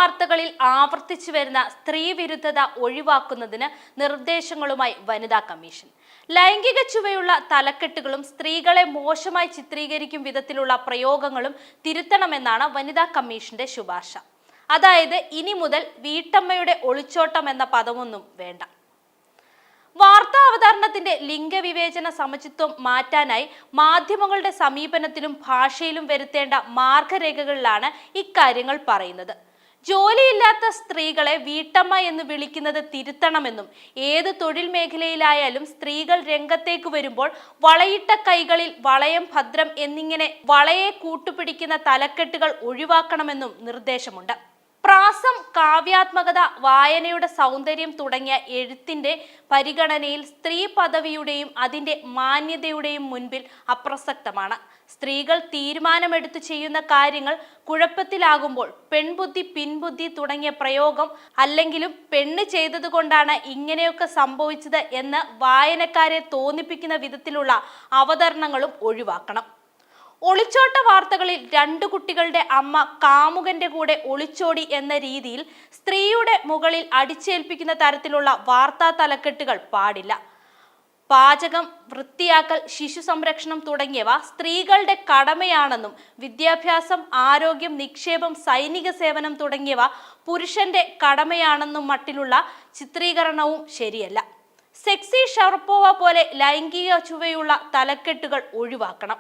വാർത്തകളിൽ ആവർത്തിച്ചു വരുന്ന സ്ത്രീവിരുദ്ധത ഒഴിവാക്കുന്നതിന് നിർദ്ദേശങ്ങളുമായി വനിതാ കമ്മീഷൻ. ലൈംഗിക ചുവയുള്ള തലക്കെട്ടുകളും സ്ത്രീകളെ മോശമായി ചിത്രീകരിക്കും വിധത്തിലുള്ള പ്രയോഗങ്ങളും തിരുത്തണമെന്നാണ് വനിതാ കമ്മീഷന്റെ ശുപാർശ. അതായത് ഇനി മുതൽ വീട്ടമ്മയുടെ ഒളിച്ചോട്ടം എന്ന പദമൊന്നും വേണ്ട. വാർത്താ അവതരണത്തിന്റെ ലിംഗവിവേചന സമചിത്വം മാറ്റാനായി മാധ്യമങ്ങളുടെ സമീപനത്തിലും ഭാഷയിലും വരുത്തേണ്ട മാർഗരേഖകളിലാണ് ഇക്കാര്യങ്ങൾ പറയുന്നത്. ജോലിയില്ലാത്ത സ്ത്രീകളെ വീട്ടമ്മ എന്ന് വിളിക്കുന്നത് തിരുത്തണമെന്നും ഏത് തൊഴിൽ മേഖലയിലായാലും സ്ത്രീകൾ രംഗത്തേക്ക് വരുമ്പോൾ വളയിട്ട കൈകളിൽ വളയം ഭദ്രം എന്നിങ്ങനെ വളയെ കൂട്ടുപിടിക്കുന്ന തലക്കെട്ടുകൾ ഒഴിവാക്കണമെന്നും നിർദ്ദേശമുണ്ട്. പ്രാസം, കാവ്യാത്മകത, വായനയുടെ സൗന്ദര്യം തുടങ്ങിയ എഴുത്തിന്റെ പരിഗണനയിൽ സ്ത്രീ പദവിയുടെയും അതിന്റെ മാന്യതയുടെയും മുൻപിൽ അപ്രസക്തമാണ്. സ്ത്രീകൾ തീരുമാനമെടുത്തു ചെയ്യുന്ന കാര്യങ്ങൾ കുഴപ്പത്തിലാകുമ്പോൾ പെൺബുദ്ധി, പിൻബുദ്ധി തുടങ്ങിയ പ്രയോഗം അല്ലെങ്കിലും പെണ്ണ് ചെയ്തതുകൊണ്ടാണ് ഇങ്ങനെയൊക്കെ സംഭവിച്ചത് എന്ന് വായനക്കാരെ തോന്നിപ്പിക്കുന്ന വിധത്തിലുള്ള അവതരണങ്ങളും ഒഴിവാക്കണം. ഒളിച്ചോട്ട വാർത്തകളിൽ 2 കുട്ടികളുടെ അമ്മ കാമുകന്റെ കൂടെ ഒളിച്ചോടി എന്ന രീതിയിൽ സ്ത്രീയുടെ മുകളിൽ അടിച്ചേൽപ്പിക്കുന്ന തരത്തിലുള്ള വാർത്താ തലക്കെട്ടുകൾ പാടില്ല. പാചകം, വൃത്തിയാക്കൽ, ശിശു സംരക്ഷണം തുടങ്ങിയവ സ്ത്രീകളുടെ കടമയാണെന്നും വിദ്യാഭ്യാസം, ആരോഗ്യം, നിക്ഷേപം, സൈനിക സേവനം തുടങ്ങിയവ പുരുഷന്റെ കടമയാണെന്നും മട്ടിലുള്ള ചിത്രീകരണവും ശരിയല്ല. സെക്സി ഷറപ്പോവ പോലെ ലൈംഗിക ചുവയുള്ള തലക്കെട്ടുകൾ ഒഴിവാക്കണം.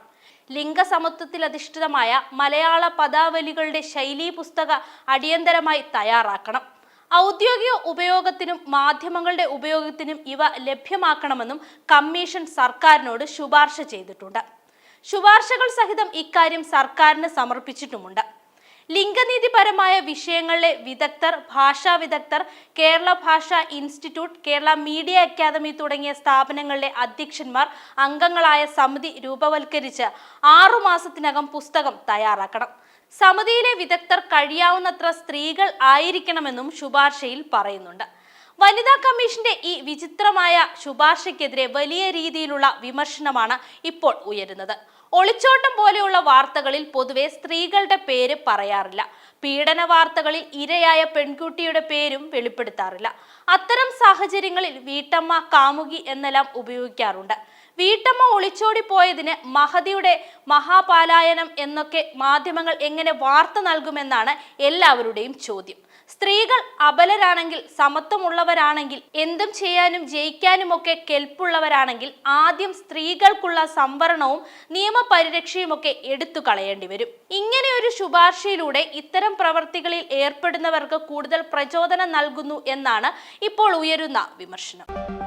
ലിംഗസമത്വത്തിലധിഷ്ഠിതമായ മലയാള പദാവലികളുടെ ശൈലീ പുസ്തക അടിയന്തരമായി തയ്യാറാക്കണം. ഔദ്യോഗിക ഉപയോഗത്തിനും മാധ്യമങ്ങളുടെ ഉപയോഗത്തിനും ഇവ ലഭ്യമാക്കണമെന്നും കമ്മീഷൻ സർക്കാരിനോട് ശുപാർശ ചെയ്തിട്ടുണ്ട്. ശുപാർശകൾ സഹിതം ഇക്കാര്യം സർക്കാരിന് സമർപ്പിച്ചിട്ടുമുണ്ട്. ലിംഗനീതിപരമായ വിഷയങ്ങളിലെ വിദഗ്ധർ, ഭാഷാ വിദഗ്ധർ, കേരള ഭാഷാ ഇൻസ്റ്റിറ്റ്യൂട്ട്, കേരള മീഡിയ അക്കാദമി തുടങ്ങിയ സ്ഥാപനങ്ങളിലെ അധ്യക്ഷന്മാർ അംഗങ്ങളായ സമിതി രൂപവൽക്കരിച്ച് 6 മാസത്തിനകം പുസ്തകം തയ്യാറാക്കണം. സമിതിയിലെ വിദഗ്ധർ കഴിയാവുന്നത്ര സ്ത്രീകൾ ആയിരിക്കണമെന്നും ശുപാർശയിൽ പറയുന്നുണ്ട്. വനിതാ കമ്മീഷന്റെ ഈ വിചിത്രമായ ശുപാർശയ്ക്കെതിരെ വലിയ രീതിയിലുള്ള വിമർശനമാണ് ഇപ്പോൾ ഉയരുന്നത്. ഒളിച്ചോട്ടം പോലെയുള്ള വാർത്തകളിൽ പൊതുവെ സ്ത്രീകളുടെ പേര് പറയാറില്ല. പീഡന വാർത്തകളിൽ ഇരയായ പെൺകുട്ടിയുടെ പേരും വെളിപ്പെടുത്താറില്ല. അത്തരം സാഹചര്യങ്ങളിൽ വീട്ടമ്മ, കാമുകി എന്നെല്ലാം ഉപയോഗിക്കാറുണ്ട്. വീട്ടമ്മ ഒളിച്ചോടി പോയതിന് മഹതിയുടെ മഹാപാലായനം എന്നൊക്കെ മാധ്യമങ്ങൾ എങ്ങനെ വാർത്ത നൽകുമെന്നാണ് എല്ലാവരുടെയും ചോദ്യം. സ്ത്രീകൾ അബലരാണെങ്കിൽ, സമത്വമുള്ളവരാണെങ്കിൽ, എന്തും ചെയ്യാനും ജയിക്കാനുമൊക്കെ കെൽപ്പുള്ളവരാണെങ്കിൽ ആദ്യം സ്ത്രീകൾക്കുള്ള സംവരണവും നിയമപരിരക്ഷയുമൊക്കെ എടുത്തു കളയേണ്ടി വരും. ഇങ്ങനെയൊരു ശുപാർശയിലൂടെ ഇത്തരം പ്രവർത്തികളിൽ ഏർപ്പെടുന്നവർക്ക് കൂടുതൽ പ്രചോദനം നൽകുന്നു എന്നാണ് ഇപ്പോൾ ഉയരുന്ന വിമർശനം.